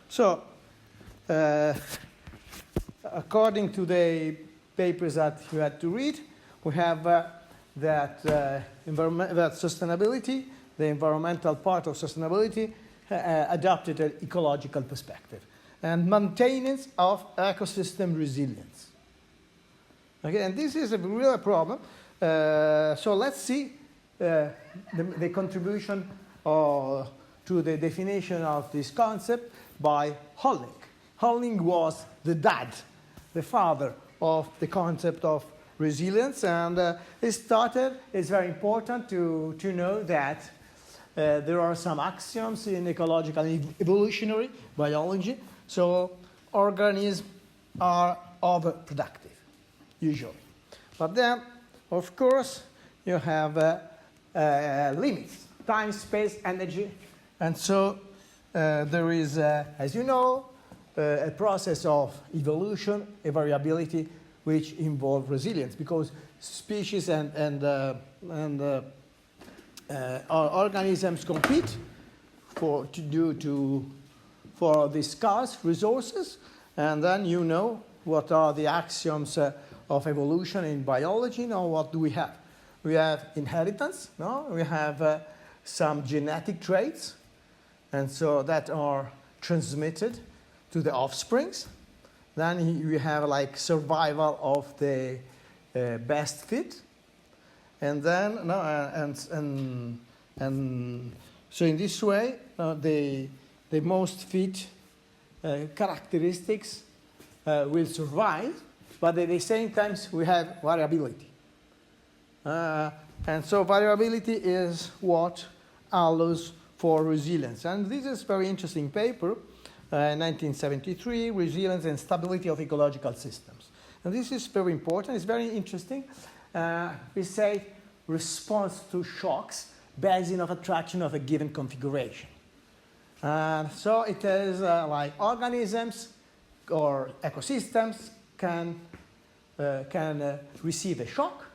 So, according to the papers that you had to read, we have that sustainability, the environmental part of sustainability, adopted an ecological perspective and maintenance of ecosystem resilience. Okay, and this is a real problem. So let's see the contribution to the definition of this concept by Holling. Holling was the dad, the father of the concept of resilience, and it's very important to know that there are some axioms in ecological evolutionary biology. So organisms are overproductive, usually. But then, of course, you have limits, time, space, energy. And so there is, as you know, a process of evolution, a variability, which involve resilience, because species and organisms compete for the scarce resources, and then you know what are the axioms of evolution in biology. Now, what do we have? We have inheritance. No, we have some genetic traits, and so that are transmitted to the offsprings. Then we have like survival of the best fit, and then so in this way the most fit characteristics will survive, but at the same time we have variability, and so variability is what allows for resilience. And this is a very interesting paper. 1973, Resilience and Stability of Ecological Systems. And this is very important. It's very interesting. We say response to shocks, Bayesian of attraction of a given configuration. So it is like organisms or ecosystems can receive a shock.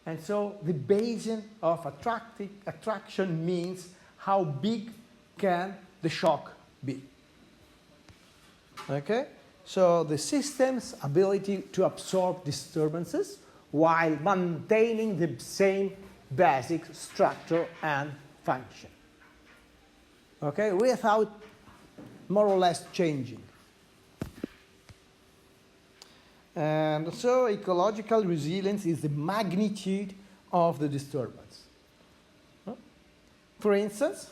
And so the Bayesian of attraction means how big can the shock be. Okay, so the system's ability to absorb disturbances while maintaining the same basic structure and function. Okay, without more or less changing. And so ecological resilience is the magnitude of the disturbance. For instance,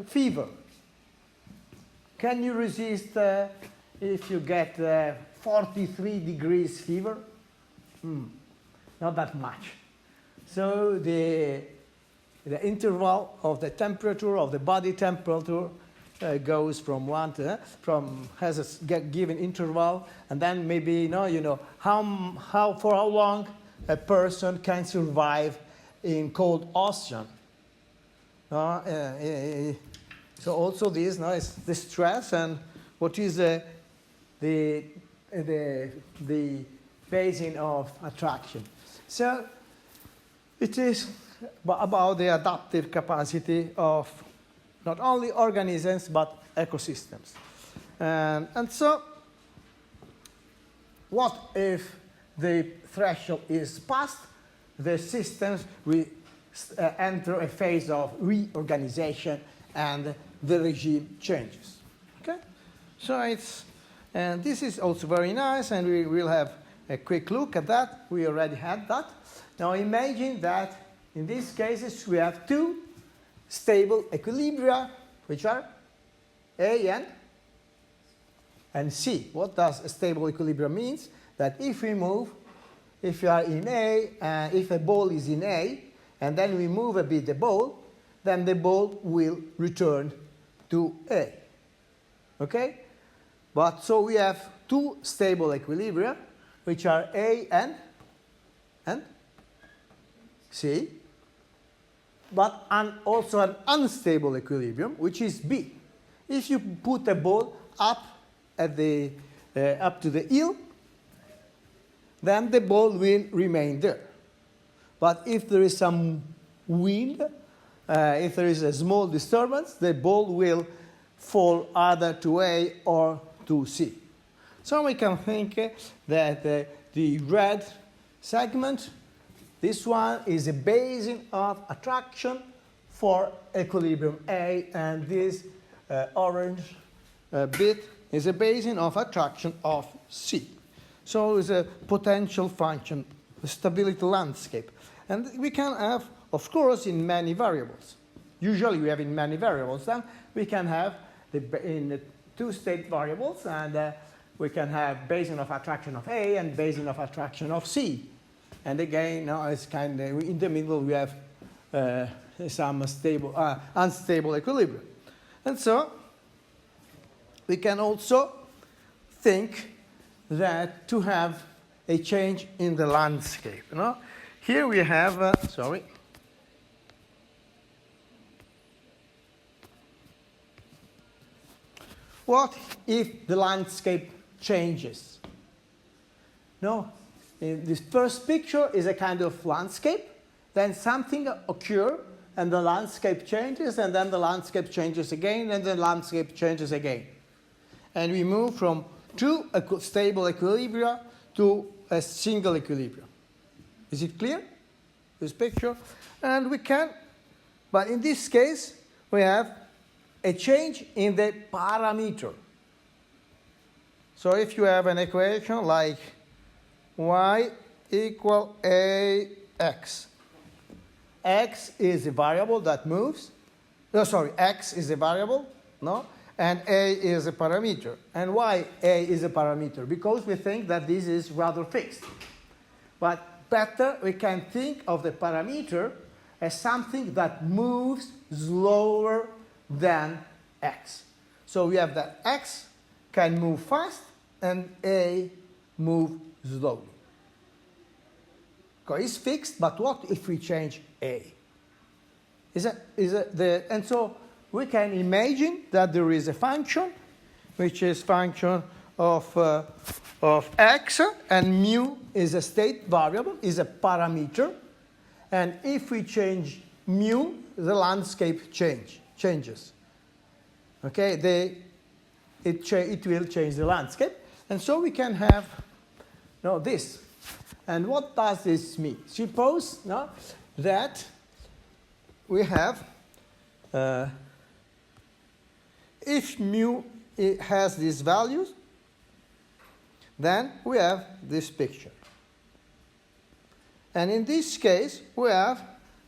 fever. Can you resist if you get 43 degrees fever? Not that much. So the interval of the temperature of the body temperature goes from has a given interval, and then maybe how for how long a person can survive in cold ocean. So also this is the stress and what is the Bayesian of attraction. So it is about the adaptive capacity of not only organisms but ecosystems. And so what if the threshold is passed? The systems will enter a phase of reorganization and the regime changes. Okay? So and this is also very nice, and we will have a quick look at that. We already had that. Now imagine that in these cases we have two stable equilibria, which are A and C. What does a stable equilibrium means? That if you are in A, if a ball is in A, and then we move a bit the ball, then the ball will return to A. Okay? But so we have two stable equilibria, which are A and C, but also an unstable equilibrium, which is B. If you put a ball up to the hill, then the ball will remain there. But if there is some wind, if there is a small disturbance, the ball will fall either to A or to C. So we can think that the red segment, this one is a basin of attraction for equilibrium A, and this orange bit is a basin of attraction of C. So it's a potential function, a stability landscape. And we can have, of course, in many variables. Usually we have in many variables. Then we can have in the two-state variables, and we can have basin of attraction of A and basin of attraction of C. And again, now it's kind of in the middle we have some unstable equilibrium. And so we can also think that to have a change in the landscape. You know? Here we have, what if the landscape changes? No, in this first picture is a kind of landscape, then something occurs, and the landscape changes, and then the landscape changes again, and the landscape changes again. And we move from two stable equilibria to a single equilibrium. Is it clear, this picture? And we can, but in this case, we have a change in the parameter. So if you have an equation like y equal ax, x is a variable that moves. No, sorry, x is a variable, no? And a is a parameter. And why a is a parameter? Because we think that this is rather fixed. But better, we can think of the parameter as something that moves slower than x. So we have that x can move fast and a move slowly. Okay, it's fixed, but what if we change a? And so we can imagine that there is a function which is function of x, and mu is a state variable, is a parameter, and if we change mu, the landscape changes. Okay, it will change the landscape, and so we can have this. And what does this mean? Suppose that we have, if mu has these values, then we have this picture. And in this case, we have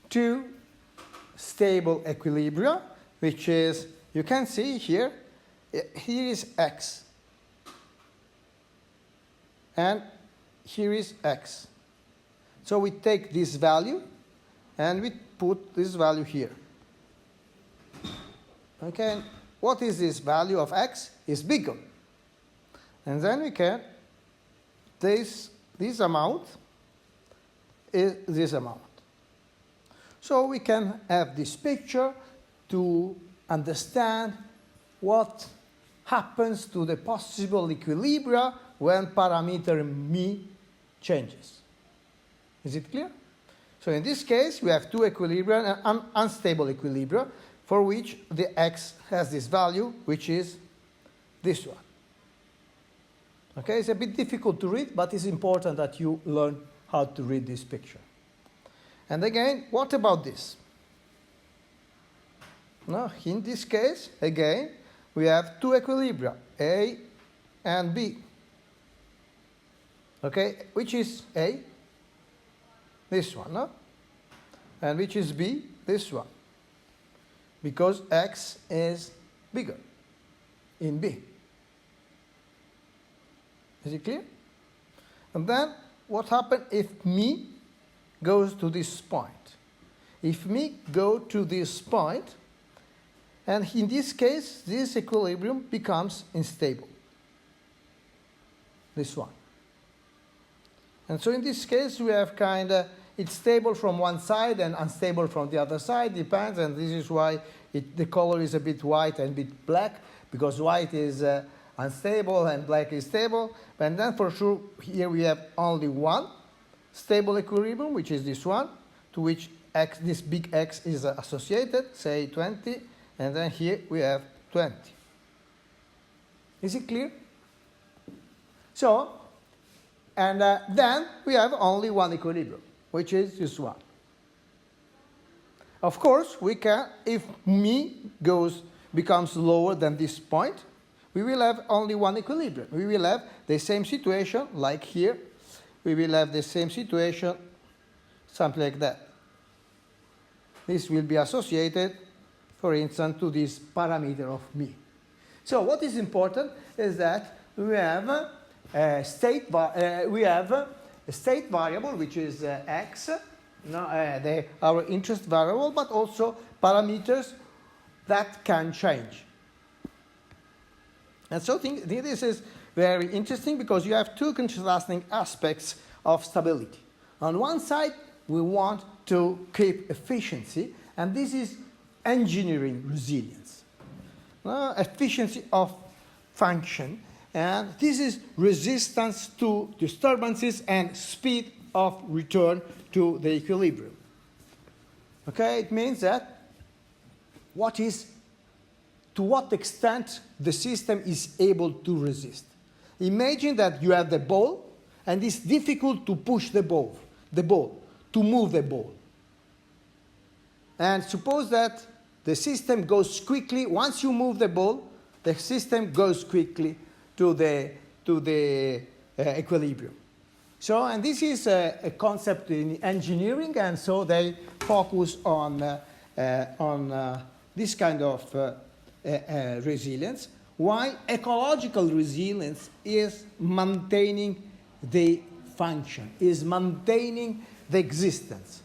two stable equilibria, which is, you can see here, here is x. And here is x. So we take this value and we put this value here. Okay, what is this value of x? Is bigger. And then we can, this amount is this amount. So we can have this picture to understand what happens to the possible equilibria when parameter mi changes. Is it clear? So in this case, we have two equilibria, an unstable equilibria, for which the x has this value, which is this one. Okay, it's a bit difficult to read, but it's important that you learn how to read this picture. And again, what about this? Now, in this case, again, we have two equilibria, A and B. Okay, which is A? This one, no? And which is B? This one. Because x is bigger in B. Is it clear? And then what happens if mi goes to this point? If mi go to this point, and in this case, this equilibrium becomes unstable. This one. And so in this case, we have kind of, it's stable from one side and unstable from the other side, depends, and this is why the color is a bit white and a bit black, because white is unstable and black is stable. And then for sure, here we have only one stable equilibrium, which is this one, to which x, this big X is associated, say 20, and then here we have 20. Is it clear? So, and then we have only one equilibrium, which is this one. Of course, we can, if becomes lower than this point, we will have only one equilibrium. We will have the same situation, like here. We will have the same situation, something like that. This will be associated, for instance, to this parameter of μ. So what is important is that we have a state variable, which is x, our interest variable, but also parameters that can change. And so this is very interesting because you have two contrasting aspects of stability. On one side, we want to keep efficiency, and this is engineering resilience. Efficiency of function, and this is resistance to disturbances and speed of return to the equilibrium. Okay, it means that to what extent the system is able to resist. Imagine that you have the ball, and it's difficult to push the ball, to move the ball. And suppose that the system goes quickly. Once you move the ball, the system goes quickly to the equilibrium. So, and this is a concept in engineering, and so they focus on this kind of resilience, while ecological resilience is maintaining the function, is maintaining the existence.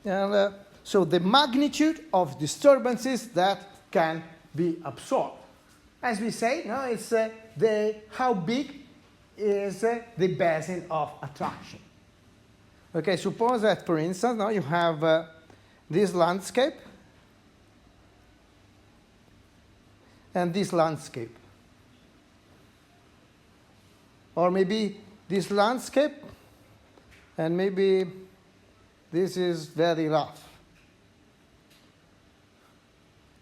And so the magnitude of disturbances that can be absorbed. As we say, it's how big is the basin of attraction. Okay, suppose that, for instance, now you have this landscape and this landscape. Or maybe this landscape and maybe this is very rough.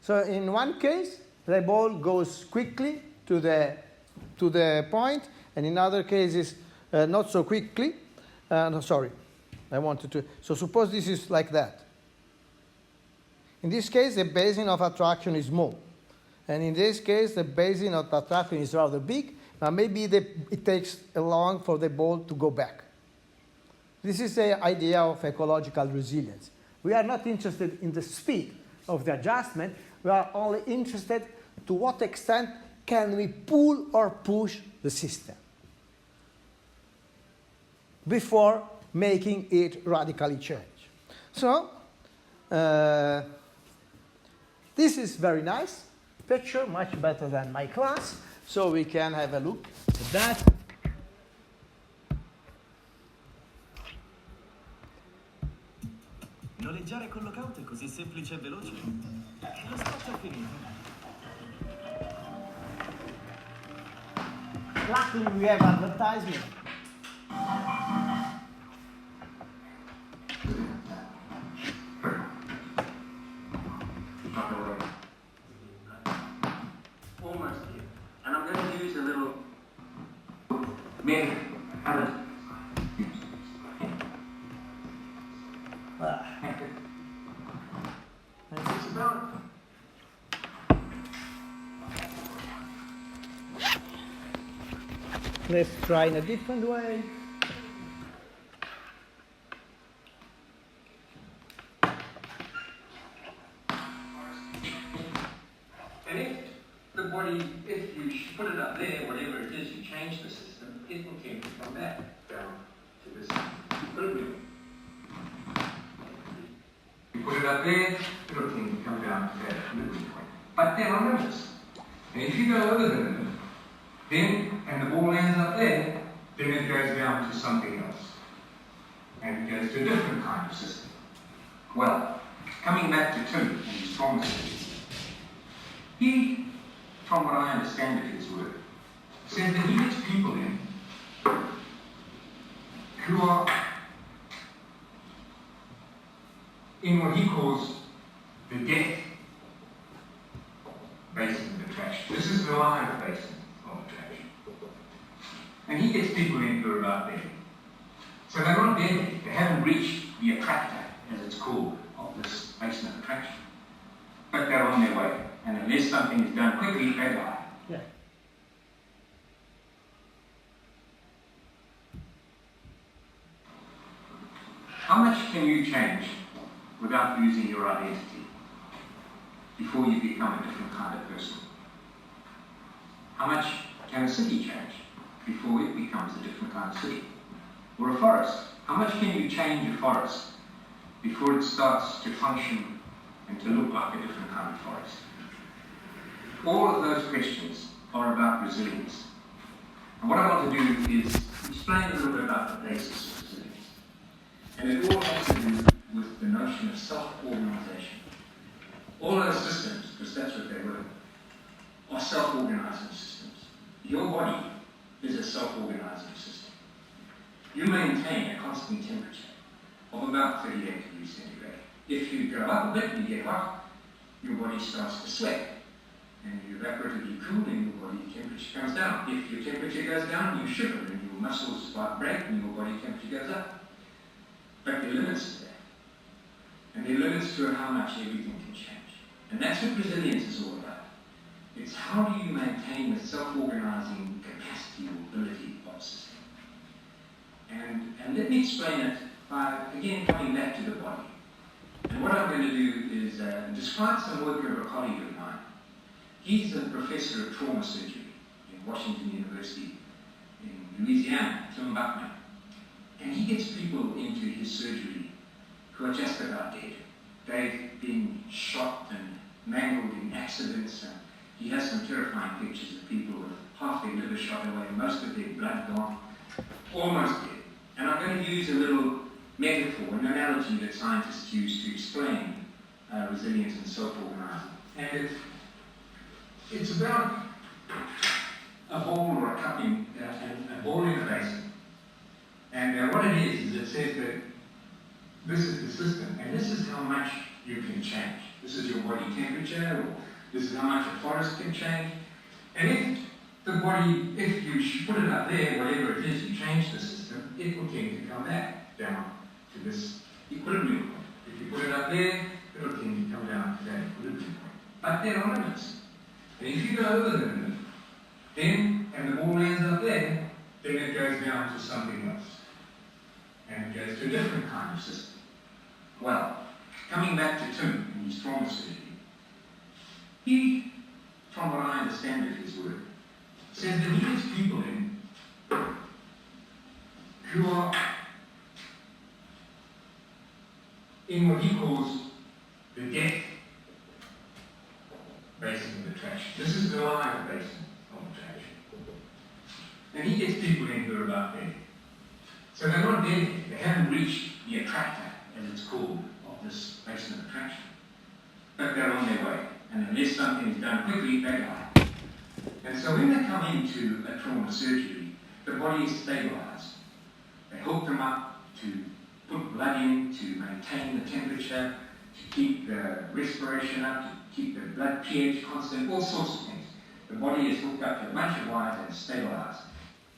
So in one case, the ball goes quickly to the point, and in other cases, not so quickly. No, sorry, I wanted to. So suppose this is like that. In this case, the basin of attraction is small. And in this case, the basin of attraction is rather big. Now maybe it takes long for the ball to go back. This is the idea of ecological resilience. We are not interested in the speed of the adjustment. We are only interested to what extent can we pull or push the system before making it radically change. So, this is very nice picture, much better than my class. So we can have a look at that. Noleggiare con Lookout è così semplice e veloce. Lo spazio è finito. Luckily we have advertisement. Almost here. And I'm going to use a little Alan. Let's try in a different way. And if the body, if you put it up there, whatever it is, you change the system, it will tend to come back down to this equilibrium. You put it up there, it will tend to come down to that equilibrium point. But then on limits. And if you go over the limit, then, and the ball lands up there, then it goes down to something else. And it goes to a different kind of system. Well, coming back to Tim and his Strong's theory, he, from what I understand of his work, says that he gets people in who are in what he calls the death basin of attraction. This is Goliath basin of attraction. And he gets people in who are about there. So they're not there yet. They haven't reached the attractor, as it's called, of this basin of attraction. But they're on their way. And unless something is done quickly, they die. Yeah. How much can you change without losing your identity before you become a different kind of person? How much can a city change before it becomes a different kind of city? Or a forest? How much can you change a forest before it starts to function and to look like a different kind of forest? All of those questions are about resilience. And what I want to do is explain a little bit about the basis of resilience. And it all has to do with the notion of self-organization. All those systems, because that's what they were, are self-organizing systems. Your body is a self-organizing system. You maintain a constant temperature of about 38 degrees centigrade. If you go up a bit, you get hot, your body starts to sweat. And you evaporatively cool and your body temperature comes down. If your temperature goes down, you shiver and your muscles vibrate and your body temperature goes up. But there are limits to that. And there are limits to how much everything can change. And that's what resilience is all about. It's how do you maintain the self-organizing capacity or ability of a system. And let me explain it by, again, coming back to the body. And what I'm going to do is describe some work of a colleague of mine. He's a professor of trauma surgery in Washington University in Louisiana, Tim Buckman. And he gets people into his surgery who are just about dead. They've been shot and mangled in accidents, and he has some terrifying pictures of people with half their liver shot away, most of their blood gone, almost dead. And I'm going to use a little metaphor, an analogy that scientists use to explain resilience and self-organizing. And it's about a bowl or a cup in a bowl in a basin. And what it is it says that this is the system, and this is how much you can change. This is your body temperature, or this is how much a forest can change. And if the body, if you put it up there, whatever it is, you change the system, it will tend to come back down to this equilibrium point. If you put it up there, it will tend to come down to that equilibrium point. But there are limits. And if you go over the limit, then, and the ball lands up there, then it goes down to something else. And it goes to a different kind of system. Well, coming back to Tim and his trauma surgery, he, from what I understand of his work, says that he gets people in who are in what he calls the death basin of attraction. This is the live basin of attraction. And he gets people in who are about there. So they're not dead yet. They haven't reached the attractor, as it's called, of this basin of attraction. But they're on their way. And unless something is done quickly, they die. And so when they come into a trauma surgery, the body is stabilized. They hook them up to put blood in, to maintain the temperature, to keep the respiration up, to keep the blood pH constant, all sorts of things. The body is hooked up to a bunch of wires and stabilized.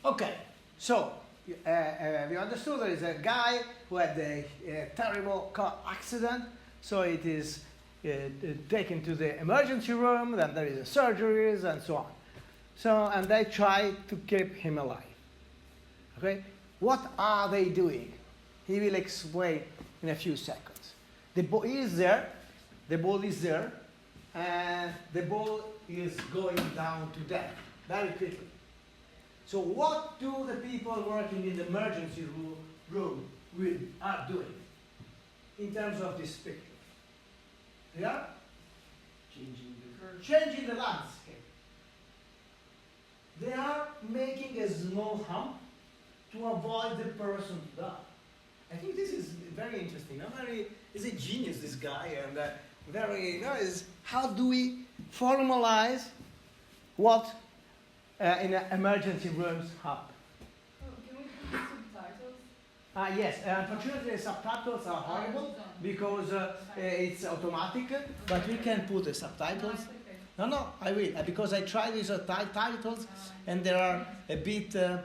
Okay, so we understood there is a guy who had a terrible car accident, so it is taken to the emergency room, then there is surgeries and so on. So, and they try to keep him alive. Okay, what are they doing? He will explain in a few seconds. The ball is there, and the ball is going down to death very quickly. So what do the people working in the emergency room are doing in terms of this picture? They are changing the landscape. They are making a small hump to avoid the person to die. I think this is very interesting. He's a genius, this guy, and is how do we formalize what in emergency rooms happen? Oh, can we put the subtitles? Yes, unfortunately the subtitles are horrible because it's automatic, but we can put the subtitles. No, I will, because I tried these titles, and there are a bit, a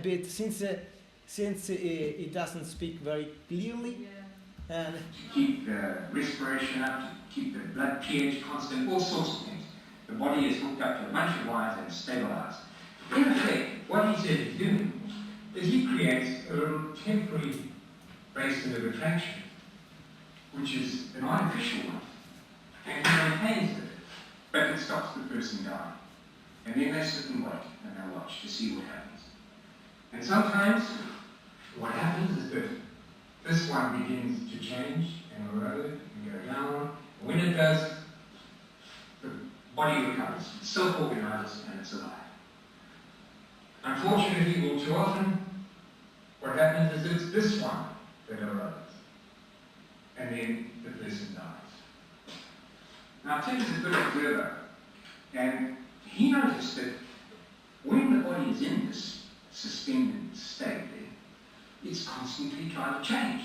bit, since it doesn't speak very clearly, Yeah. and To keep the respiration up, to keep the blood pH constant, all sorts of things. The body is hooked up to a bunch of wires and stabilized. In effect, what he said he's doing is he creates a little temporary basin of attraction, which is an artificial one, and he maintains it, but it stops the person dying. And then they sit and wait, and they watch to see what happens. And sometimes, what happens is that this one begins to change and erode and go down. When it does, the body recovers, it self-organizes, and it's alive. Unfortunately, all too often, what happens is it's this one that erodes, and then the person dies. Now, Tim is a good observer, and he noticed that when the body is in this suspended state, it's constantly trying to change.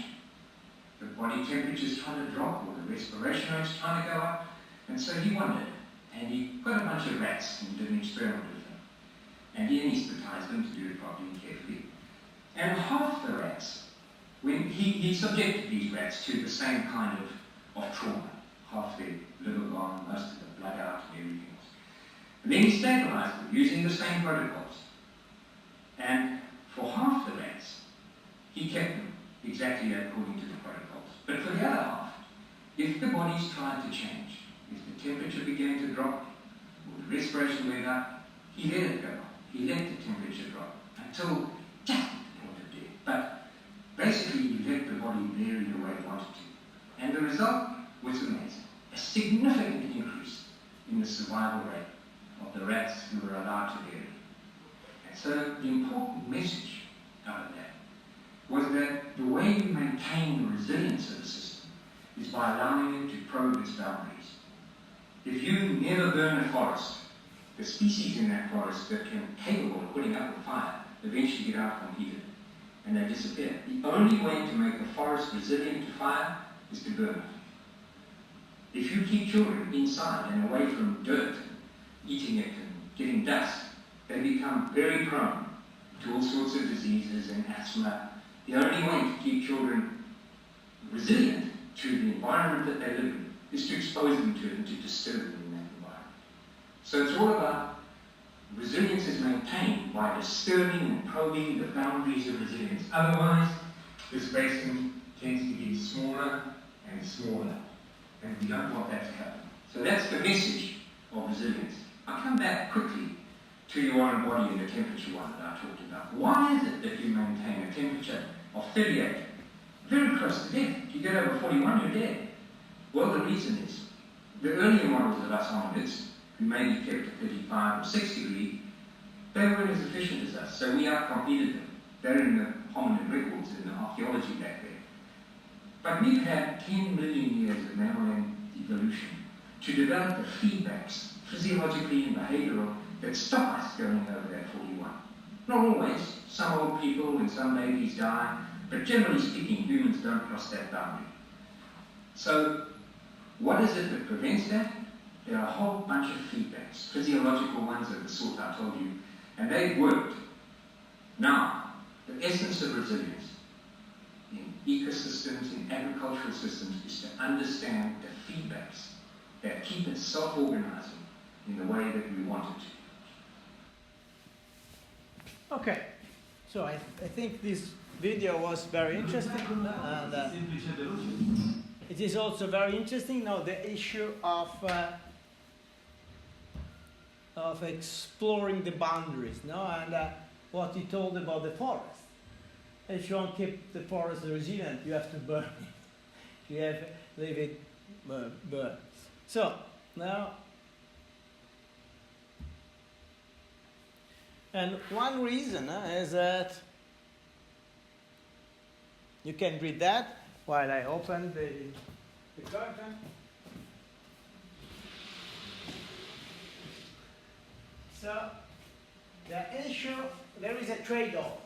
The body temperature is trying to drop, or the respiration rate is trying to go up, and so he wondered, and he got a bunch of rats and did an experiment with them, and he anesthetized them to do it properly and carefully. And half the rats, when he subjected these rats to the same kind of trauma, half their liver gone, most of the blood out, and everything else. And then he stabilized them using the same protocols. And for half the rats, he kept them exactly according to the protocols. But for the other half, if the body's trying to change, if the temperature began to drop, or the respiration went up, he let it go. He let the temperature drop until just at the point of death. But basically, he let the body vary the way it wanted to. And the result was amazing. A significant increase in the survival rate of the rats who were allowed to vary. And so the important message out of that was that the way you maintain the resilience of the system is by allowing it to probe its boundaries. If you never burn a forest, the species in that forest that can capable of putting up a fire eventually get out unheated, and they disappear. The only way to make a forest resilient to fire is to burn it. If you keep children inside and away from dirt, eating it and getting dust, they become very prone to all sorts of diseases and asthma. The only way to keep children resilient to the environment that they live in is to expose them to it and to disturb them in that environment. So it's all about resilience is maintained by disturbing and probing the boundaries of resilience. Otherwise, this basin tends to get smaller and smaller, and we don't want that to happen. So that's the message of resilience. I'll come back quickly to your own body and the temperature one that I talked about. Why is it that you maintain a temperature of 38, very close to death? If you get over 41, you're dead. Well, the reason is, the earlier models of us hominids, who maybe kept at 35 or 60 degrees, they weren't as efficient as us, so we outcompeted them. They're in the hominid records in the archaeology back there. But we've had 10 million years of mammalian evolution to develop the feedbacks, physiologically and behavioral, that stop us going over that 41. Not always. Some old people and some babies die, but generally speaking, humans don't cross that boundary. So, what is it that prevents that? There are a whole bunch of feedbacks, physiological ones of the sort I told you, and they've worked. Now, the essence of resilience in ecosystems, in agricultural systems, is to understand the feedbacks that keep it self-organizing in the way that we want it to. okay. So I think this video was very interesting, and Semplice e veloce. it is also very interesting now the issue of exploring the boundaries, no, and what you told about the forest. If you want to keep the forest resilient, you have to burn it. You have to leave it burn. So now, and one reason is that you can read that while I open the curtain. So the issue, there is a trade-off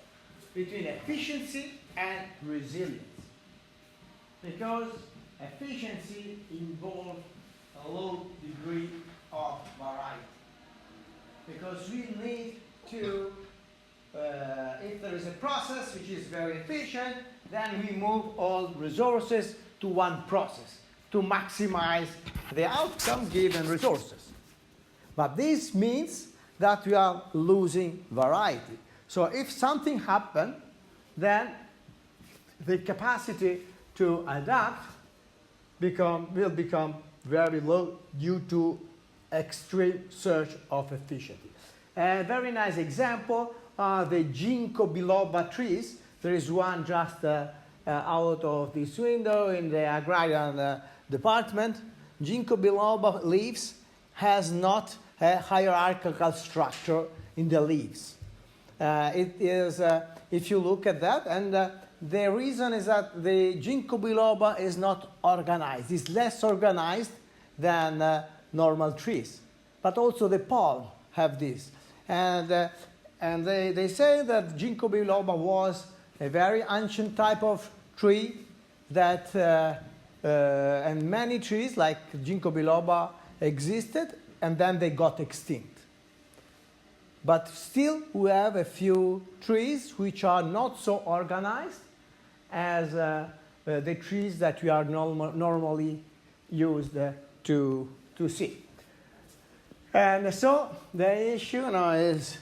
between efficiency and resilience, because efficiency involves a low degree of variety. Because we need to, if there is a process which is very efficient, then we move all resources to one process to maximize the outcome given resources. But this means that we are losing variety. So if something happens, then the capacity to adapt will become very low due to extreme search of efficiency. A very nice example are the ginkgo biloba trees. There is one just out of this window in the agrarian department. Ginkgo biloba leaves has not a hierarchical structure in the leaves. It is, if you look at that, and the reason is that the ginkgo biloba is not organized. It's less organized than normal trees. But also the palm have this. And they say that ginkgo biloba was a very ancient type of tree that, and many trees like ginkgo biloba existed and then they got extinct. But still we have a few trees which are not so organized as the trees that we are normally used to see. And so the issue now is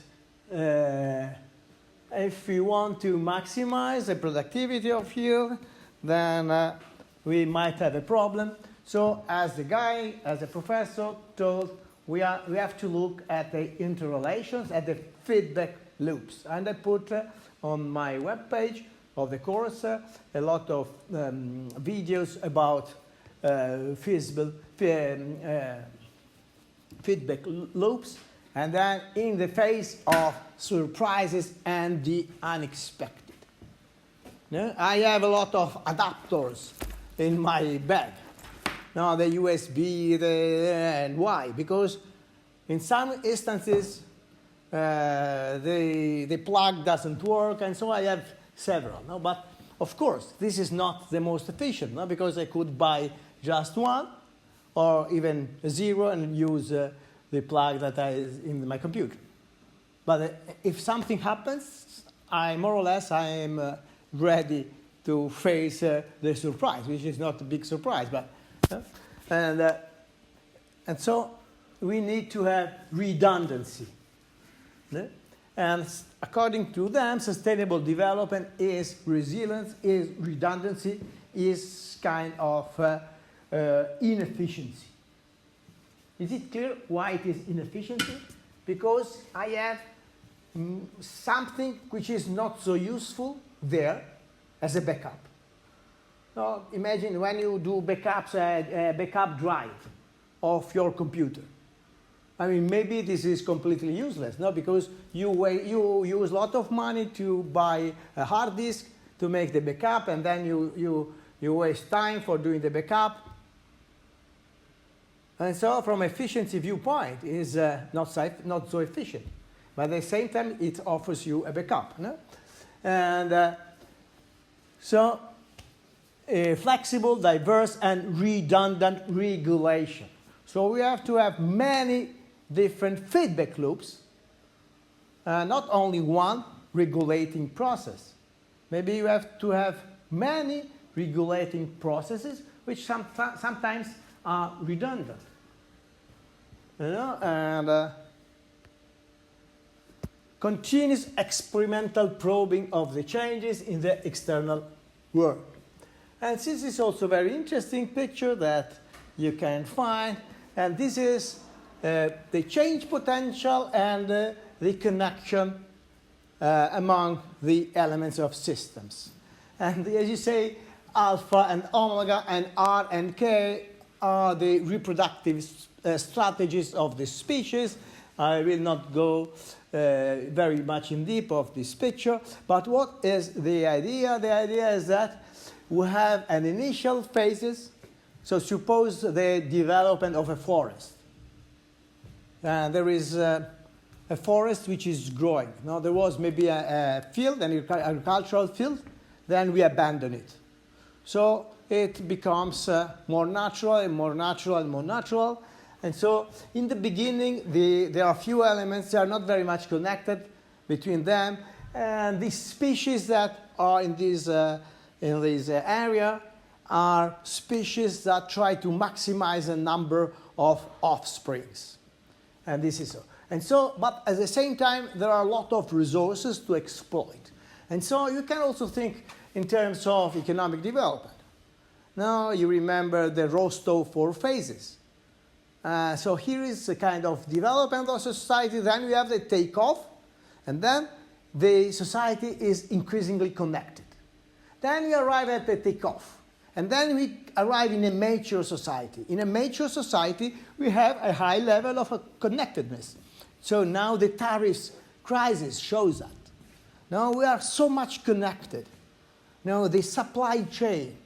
if we want to maximize the productivity of yield, then we might have a problem. So as the professor told, we have to look at the interrelations, at the feedback loops. And I put on my webpage of the course a lot of videos about feedback loops, and then in the face of surprises and the unexpected. No? I have a lot of adapters in my bag. Now the USB, and why? Because in some instances the plug doesn't work, and so I have several. No? But of course, this is not the most efficient, no? Because I could buy just one, or even zero, and use the plug that is in my computer. But if something happens, I am ready to face the surprise, which is not a big surprise, but and so we need to have redundancy. And according to them, sustainable development is resilience, is redundancy, is kind of inefficiency. Is it clear why it is inefficiency? Because I have something which is not so useful there as a backup. Now, imagine when you do backups, a backup drive of your computer. I mean, maybe this is completely useless, no? Because you use a lot of money to buy a hard disk to make the backup, and then you waste time for doing the backup. And so, from efficiency viewpoint, it is not so efficient. But at the same time, it offers you a backup, no? And so, flexible, diverse, and redundant regulation. So we have to have many different feedback loops, not only one regulating process. Maybe you have to have many regulating processes which sometimes are redundant. You know? And continuous experimental probing of the changes in the external world. And this is also a very interesting picture that you can find. And this is the change potential and the connection among the elements of systems. And as you say, alpha and omega and R and K are the reproductive strategies of the species. I will not go very much in deep of this picture, but what is the idea? The idea is that we have an initial phases. So suppose the development of a forest. There is a forest which is growing. Now there was maybe a field, an agricultural field, then we abandon it. So it becomes more natural and more natural and more natural, And so in the beginning, there are few elements that are not very much connected between them. And these species that are in this area are species that try to maximize the number of offsprings. And this is so. And so, but at the same time, there are a lot of resources to exploit. And so you can also think in terms of economic development. Now you remember the Rostow 4 phases. So here is a kind of development of society. Then we have the takeoff, and then the society is increasingly connected. Then we arrive at the takeoff, and then we arrive in a mature society. In a mature society, we have a high level of connectedness. So now the tariffs crisis shows that. Now we are so much connected. Now the supply chain.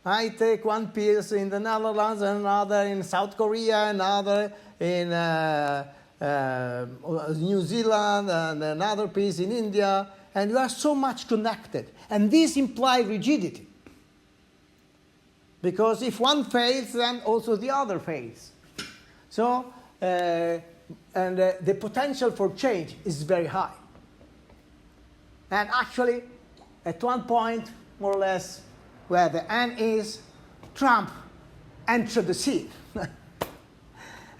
I take one piece in the Netherlands, another in South Korea, another in New Zealand, and another piece in India, and we are so much connected. And this implies rigidity. Because if one fails, then also the other fails. So, the potential for change is very high. And actually, at one point, more or less, where the end is, Trump entered the scene.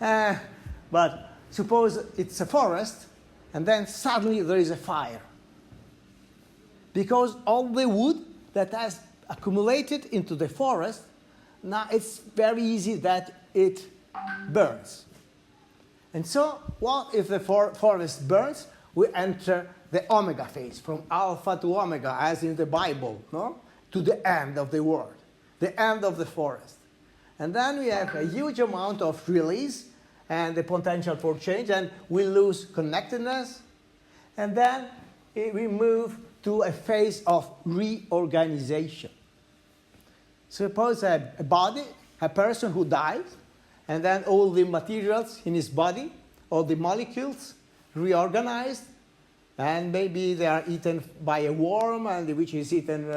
But suppose it's a forest, and then suddenly there is a fire. Because all the wood that has accumulated into the forest, now it's very easy that it burns. And so, what if the forest burns? We enter the omega phase, from alpha to omega, as in the Bible, no? To the end of the world, the end of the forest. And then we have a huge amount of release and the potential for change, and we lose connectedness. And then we move to a phase of reorganization. Suppose a body, a person who dies, and then all the materials in his body, all the molecules, reorganized, and maybe they are eaten by a worm, and which is eaten.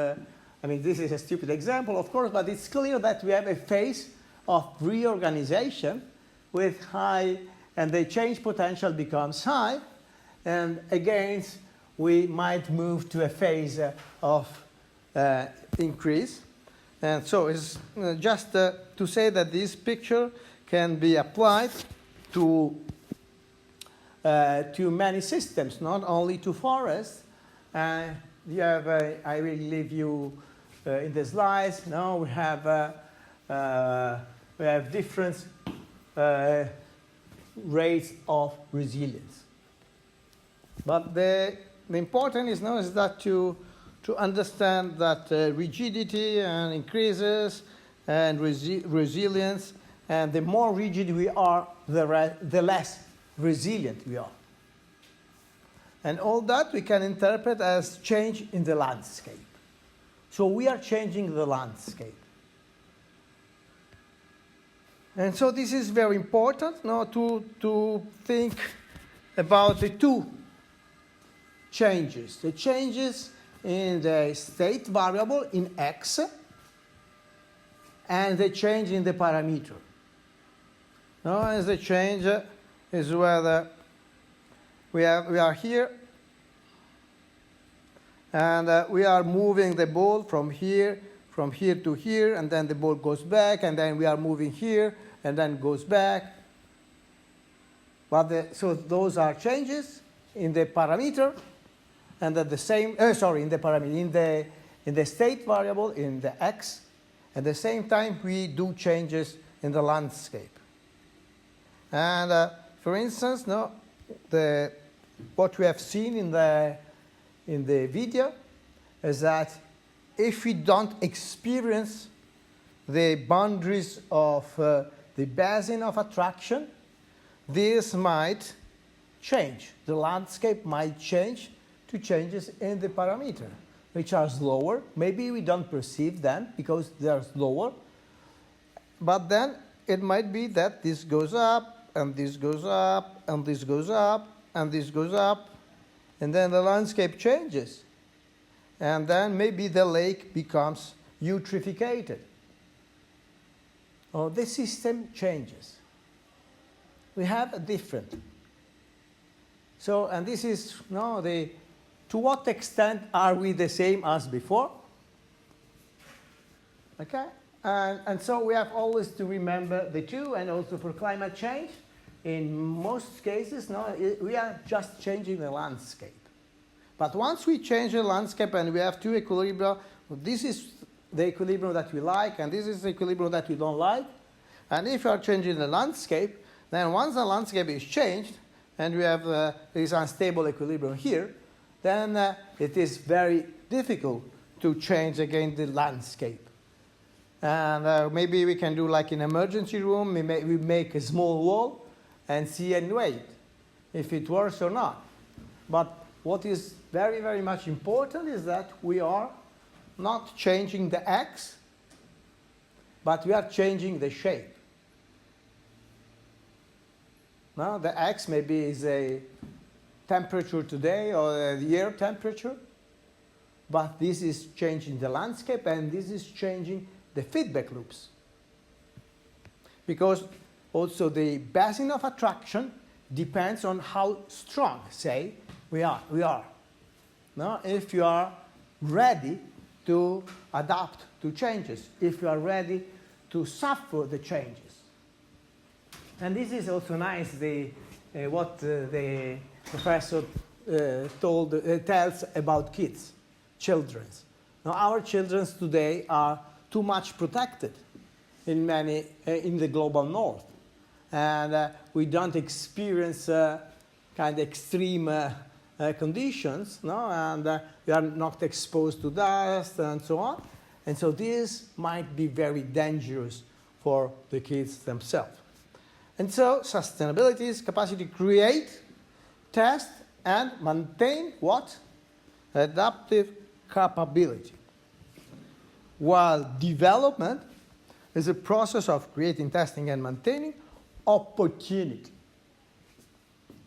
I mean, this is a stupid example, of course, but it's clear that we have a phase of reorganization with high, and the change potential becomes high, and again, we might move to a phase of increase. And so it's just to say that this picture can be applied to many systems, not only to forests. You have, I will leave you in the slides. Now we have different rates of resilience. But the important is now is that to understand that rigidity and increases and resilience, and the more rigid we are, the less resilient we are. And all that we can interpret as change in the landscape. So we are changing the landscape. And so this is very important now to think about the two changes. The changes in the state variable in x and the change in the parameter. Now as the change is whether we are here and we are moving the ball from here to here, and then the ball goes back, and then we are moving here and then goes back. But so those are changes in the parameter, and at the same in the parameter in the state variable in the x. At the same time, we do changes in the landscape. And for instance, what we have seen in the video is that if we don't experience the boundaries of the basin of attraction, this might change. The landscape might change to changes in the parameter, which are slower. Maybe we don't perceive them because they are slower. But then it might be that this goes up, and this goes up, and this goes up, and this goes up, and then the landscape changes. And then maybe the lake becomes eutrophicated. Or the system changes. we have a different. So, and this is, to what extent are we the same as before? Okay? And so we have always to remember the two, and also for climate change, in most cases, we are just changing the landscape. But once we change the landscape and we have two equilibria, this is the equilibrium that we like, and this is the equilibrium that we don't like. And if you are changing the landscape, then once the landscape is changed, and we have this unstable equilibrium here, then it is very difficult to change again the landscape. And maybe we can do like in emergency room, we make a small wall and see and wait if it works or not. But what is very, very much important is that we are not changing the x, but we are changing the shape. Now, the x maybe is a temperature today or a year temperature, but this is changing the landscape, and this is changing the feedback loops. Because also the basin of attraction depends on how strong, say, we are. Now, if you are ready to adapt to changes, if you are ready to suffer the changes. And this is also nice, what the professor tells about kids, children. Now, our children today are too much protected in the global north. And we don't experience kind of extreme conditions, and we are not exposed to dust and so on. And so this might be very dangerous for the kids themselves. And so sustainability is capacity to create, test, and maintain what? Adaptive capability. While development is a process of creating, testing, and maintaining opportunity.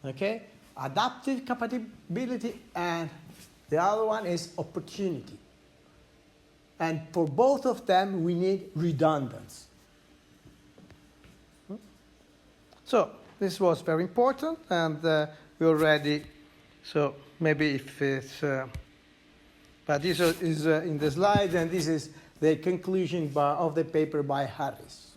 Okay? Adaptive capability, and the other one is opportunity. And for both of them, we need redundancy. So this was very important, and we already, so maybe if it's, but this is in the slide, and this is the conclusion of the paper by Harris.